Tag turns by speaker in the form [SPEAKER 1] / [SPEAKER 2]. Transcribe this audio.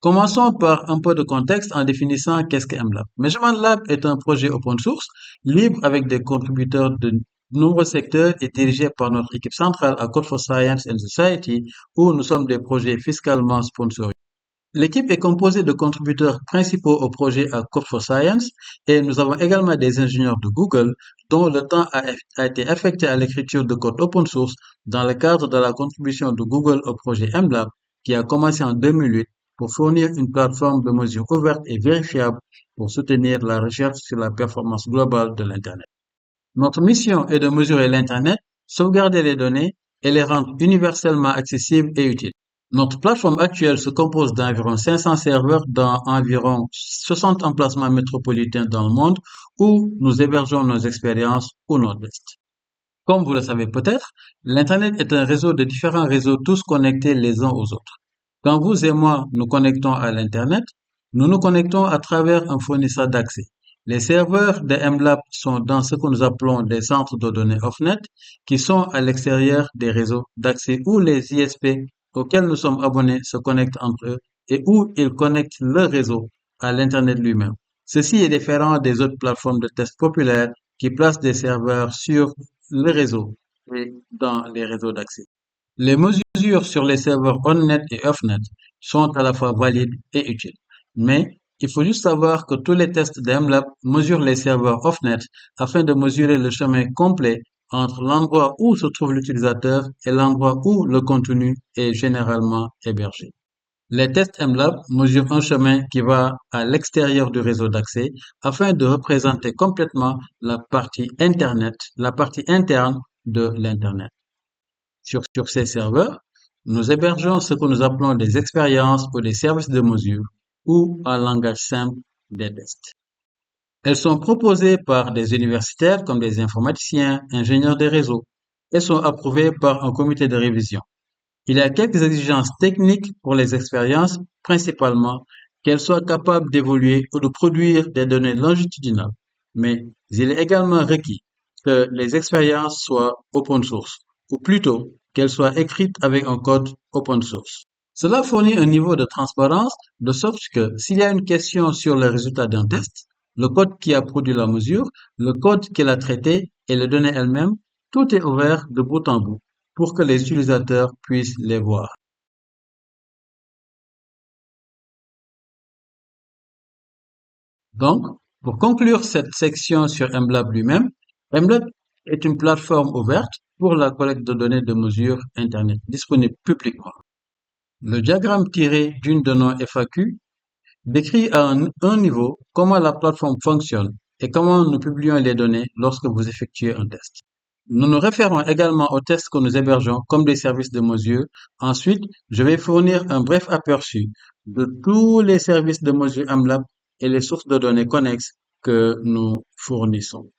[SPEAKER 1] Commençons par un peu de contexte en définissant qu'est-ce que MLab. Measurement Lab est un projet open source, libre avec des contributeurs de nombreux secteurs et dirigé par notre équipe centrale à Code for Science and Society, où nous sommes des projets fiscalement sponsorisés. L'équipe est composée de contributeurs principaux au projet à Code for Science et nous avons également des ingénieurs de Google dont le temps a été affecté à l'écriture de code open source dans le cadre de la contribution de Google au projet MLab qui a commencé en 2008 pour fournir une plateforme de mesure ouverte et vérifiable pour soutenir la recherche sur la performance globale de l'Internet. Notre mission est de mesurer l'Internet, sauvegarder les données et les rendre universellement accessibles et utiles. Notre plateforme actuelle se compose d'environ 500 serveurs dans environ 60 emplacements métropolitains dans le monde où nous hébergeons nos expériences ou nos tests. Comme vous le savez peut-être, l'Internet est un réseau de différents réseaux tous connectés les uns aux autres. Quand vous et moi nous connectons à l'Internet, nous nous connectons à travers un fournisseur d'accès. Les serveurs de MLab sont dans ce que nous appelons des centres de données OffNet qui sont à l'extérieur des réseaux d'accès où les ISP auxquels nous sommes abonnés se connectent entre eux et où ils connectent leur réseau à l'Internet lui-même. Ceci est différent des autres plateformes de tests populaires qui placent des serveurs sur le réseau et dans les réseaux d'accès. Les mesures sur les serveurs OnNet et OffNet sont à la fois valides et utiles. Mais il faut juste savoir que tous les tests d'MLab mesurent les serveurs OffNet afin de mesurer le chemin complet entre l'endroit où se trouve l'utilisateur et l'endroit où le contenu est généralement hébergé. Les tests MLab mesurent un chemin qui va à l'extérieur du réseau d'accès afin de représenter complètement la partie la partie interne de l'Internet. Sur ces serveurs, nous hébergeons ce que nous appelons des expériences ou des services de mesure ou, en langage simple, des tests. Elles sont proposées par des universitaires comme des informaticiens, ingénieurs des réseaux et sont approuvées par un comité de révision. Il y a quelques exigences techniques pour les expériences, principalement qu'elles soient capables d'évoluer ou de produire des données longitudinales. Mais il est également requis que les expériences soient open source, ou plutôt qu'elles soient écrites avec un code open source. Cela fournit un niveau de transparence de sorte que s'il y a une question sur le résultat d'un test, le code qui a produit la mesure, le code qui l'a traité et les données elles-mêmes, tout est ouvert de bout en bout pour que les utilisateurs puissent les voir. Donc, pour conclure cette section sur MLab lui-même, MLab est une plateforme ouverte pour la collecte de données de mesure Internet disponible publiquement. Le diagramme tiré d'une de nos FAQ décrit à un niveau comment la plateforme fonctionne et comment nous publions les données lorsque vous effectuez un test. Nous nous référons également aux tests que nous hébergeons comme des services de mesure. Ensuite, je vais fournir un bref aperçu de tous les services de mesure AMLab et les sources de données connexes que nous fournissons.